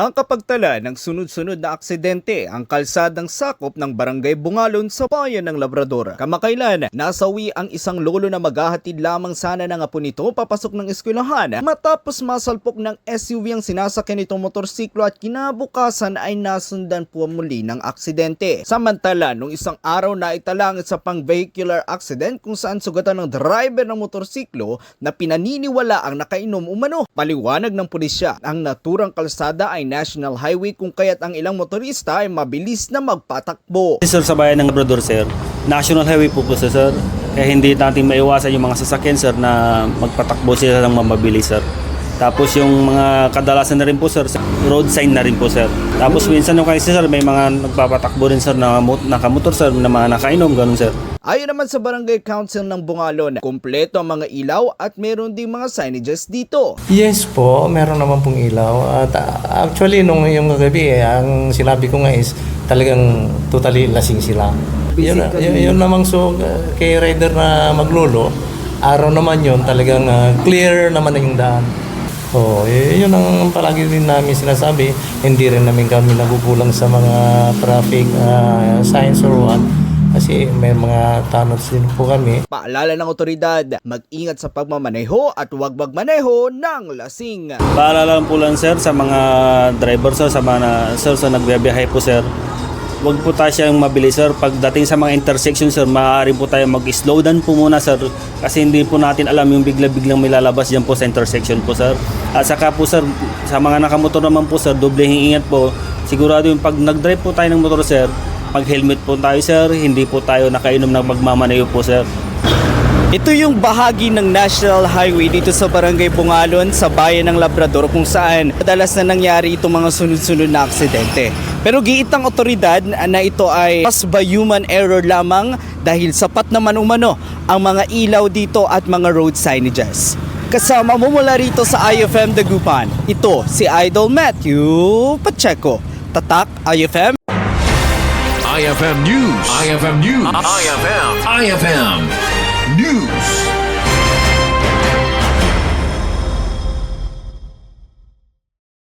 Ang kapagtala ng sunod-sunod na aksidente ang kalsadang sakop ng Barangay Bungalon sa bayan ng Labrador. Kamakailan, nasawi ang isang lolo na maghahatid lamang sana ng apo nito papasok ng eskwelahan matapos masalpok ng SUV ang sinasakyan nitong motorsiklo at kinabukasan ay nasundan po muli ng aksidente. Samantala, nung isang araw na italangit sa pang-vehicular accident kung saan sugatan ng driver ng motorsiklo na pinaniniwala ang nakainom umano. Paliwanag ng pulisya, ang naturang kalsada ay National Highway kung kaya't ang ilang motorista ay mabilis na magpatakbo. Sir, sa bayan ng Labrador, sir, National Highway po sir. Kaya hindi natin maiwasan yung mga sasakyan, sir, na magpatakbo sila ng mabilis, sir. Tapos yung mga kadalasan na rin po, sir, road sign na rin po, sir. Tapos minsan yung kasi, sir, may mga nagpapatakbo rin, sir, na nakamotor, sir, na mga nakainom, ganun, sir. Ayon naman sa Barangay Council ng Bungalon, kumpleto ang mga ilaw at meron ding mga signages dito. Yes po, meron naman pong ilaw. At actually, nung yung gabi, ang sinabi ko nga is talagang totally lasing sila. Yun namang kay rider na maglolo, araw naman yun, talagang clear naman na yung daan. So, yun ang palagi din namin sinasabi. Hindi rin namin kami nagugulang sa mga traffic signs or what. Kasi may mga tannots din po kami. Paalala ng otoridad, mag-ingat sa pagmamaneho at huwag magmaneho ng lasing. Paalala po lang, sir, sa mga driver, sir, sa mga sir, sa nagbiyahe po, sir. Huwag po tayo siyang mabilis, sir. Pagdating sa mga intersection, sir, maaari po tayo mag-slow down po muna, sir. Kasi hindi po natin alam yung bigla-biglang may lalabas dyan po sa intersection po, sir. At saka po, sir, sa mga nakamotor naman po, sir, dobleng ingat po. Sigurado yung pag nag-drive po tayo ng motor, sir, mag-helmet po tayo, sir. Hindi po tayo nakainom ng magmamaneho po, sir. Ito yung bahagi ng National Highway dito sa Barangay Bungalon sa bayan ng Labrador kung saan madalas na nangyari itong mga sunod-sunod na aksidente. Pero giitang otoridad na ito ay just by human error lamang dahil sapat naman umano ang mga ilaw dito at mga road signages. Kasama mo mula rito sa IFM Dagupan, ito si Idol Matthew Pacheco. Tatak IFM. IFM News. IFM News. IFM.